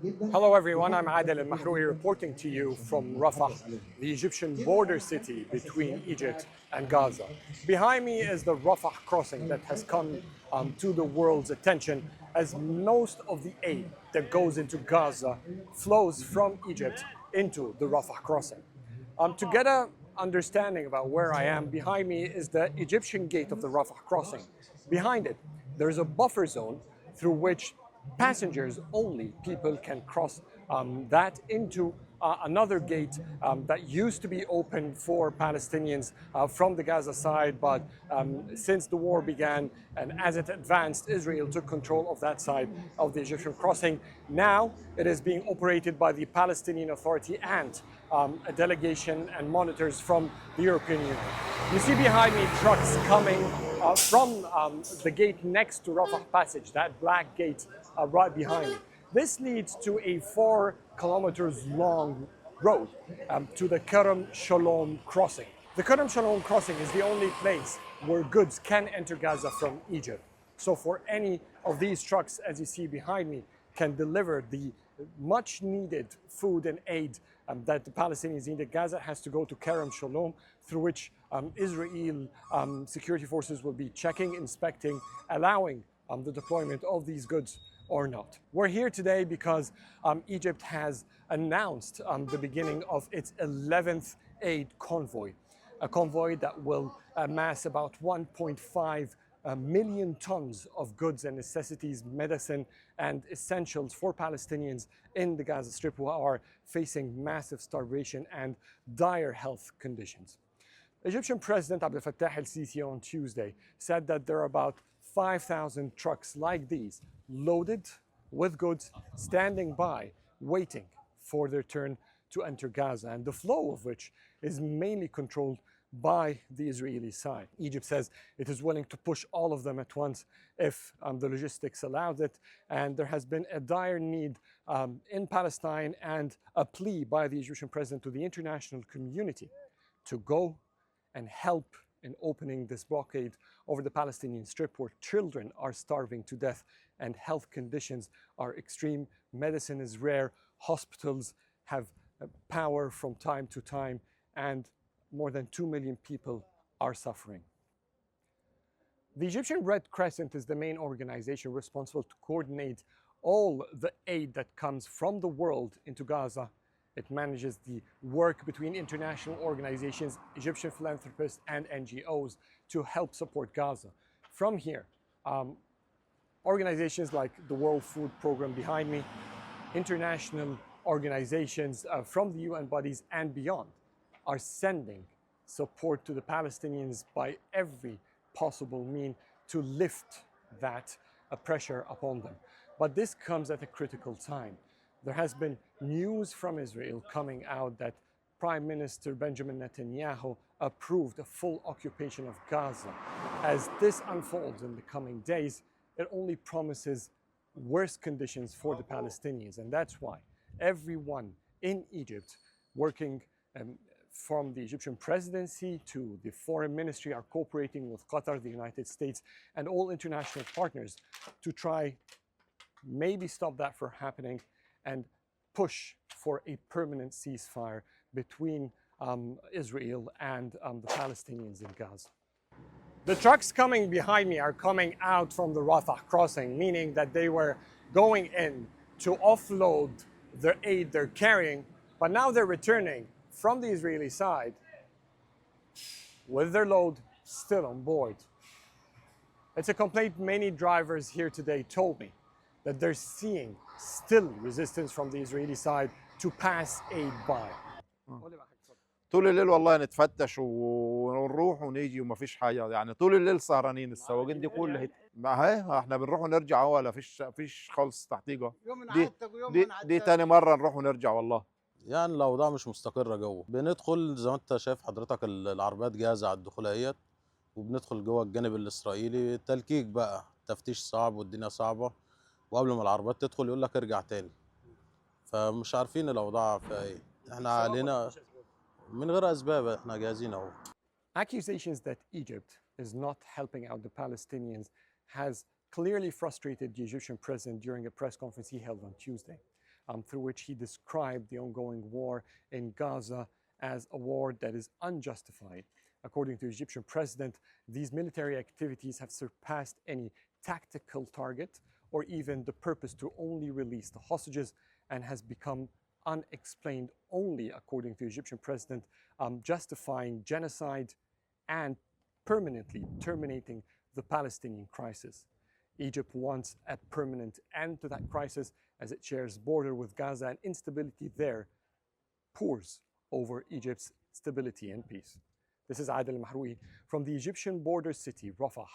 Hello everyone, I'm Adel Al-Mahroui reporting to you from Rafah, the Egyptian border city between Egypt and Gaza. Behind me is the Rafah crossing that has come to the world's attention as most of the aid that goes into Gaza flows from Egypt into the Rafah crossing. To get an understanding about where I am, behind me is the Egyptian gate of the Rafah crossing. Behind it, there's a buffer zone through which passengers only people can cross that into another gate that used to be open for Palestinians from the Gaza side, but since the war began and as it advanced, Israel took control of that side of the Egyptian crossing. Now it is being operated by the Palestinian Authority and a delegation and monitors from the European Union. You see behind me trucks coming from the gate next to Rafah Passage, that black gate right behind me. This leads to a 4 kilometers long road to the Kerem Shalom crossing. The Kerem Shalom crossing is the only place where goods can enter Gaza from Egypt. So for any of these trucks, as you see behind me, can deliver the much needed food and aid that the Palestinians need. Gaza has to go to Kerem Shalom, through which Israel security forces will be checking, inspecting, allowing the deployment of these goods or not. We're here today because Egypt has announced the beginning of its 11th aid convoy, a convoy that will amass about 1.5 million tons of goods and necessities, medicine and essentials for Palestinians in the Gaza Strip who are facing massive starvation and dire health conditions. Egyptian President Abdel Fattah el-Sisi on Tuesday said that there are about 5,000 trucks like these loaded with goods standing by, waiting for their turn to enter Gaza, and the flow of which is mainly controlled by the Israeli side. Egypt says it is willing to push all of them at once if the logistics allows it, and there has been a dire need in Palestine and a plea by the Egyptian president to the international community to go and help in opening this blockade over the Palestinian Strip, where children are starving to death and health conditions are extreme. Medicine is rare, hospitals have power from time to time, and more than 2 million people are suffering. The Egyptian Red Crescent is the main organization responsible to coordinate all the aid that comes from the world into Gaza. It manages the work between international organizations, Egyptian philanthropists, and NGOs to help support Gaza. From here, organizations like the World Food Programme behind me, international organizations from the UN bodies and beyond are sending support to the Palestinians by every possible means to lift that pressure upon them. But this comes at a critical time. There has been news from Israel coming out that Prime Minister Benjamin Netanyahu approved a full occupation of Gaza. As this unfolds in the coming days, it only promises worse conditions for the Palestinians. And that's why everyone in Egypt, working from the Egyptian presidency to the foreign ministry, are cooperating with Qatar, the United States, and all international partners to try maybe stop that from happening and push for a permanent ceasefire between Israel and the Palestinians in Gaza. The trucks coming behind me are coming out from the Rafah crossing, meaning that they were going in to offload their aid they're carrying, but now they're returning from the Israeli side with their load still on board. It's a complaint many drivers here today told me, that they're seeing still resistance from the Israeli side to pass aid by. طول الليل والله نتفتش ونروح ونيجي ومفيش حاجه، يعني طول الليل سهرانين السواقين دي كلها. ما هي احنا بنروح ونرجع، هو ولا فيش خالص تحتيجه. دي تاني مره نروح ونرجع والله. يعني الاوضاع مش مستقره جوه، بندخل زي ما انت شايف حضرتك العربيات جاهزه على الدخول اهيت، وبندخل جوه الجانب الاسرائيلي تلكيك بقى، تفتيش صعب والدنيا صعبه، وقبل ما العربيات تدخل يقول لك ارجع تاني. فمش عارفين الاوضاع فيها ايه. احنا علينا من غير اسباب، احنا جاهزين اهو. Accusations that Egypt is not helping out the Palestinians has clearly frustrated the Egyptian president during a press conference he held on Tuesday. through which he described the ongoing war in Gaza as a war that is unjustified. According to the Egyptian president, these military activities have surpassed any tactical target or even the purpose to only release the hostages, and has become unexplained only, according to the Egyptian president, justifying genocide and permanently terminating the Palestinian crisis. Egypt wants a permanent end to that crisis as it shares border with Gaza, and instability there pours over Egypt's stability and peace. This is Adel Mahroui from the Egyptian border city, Rafah.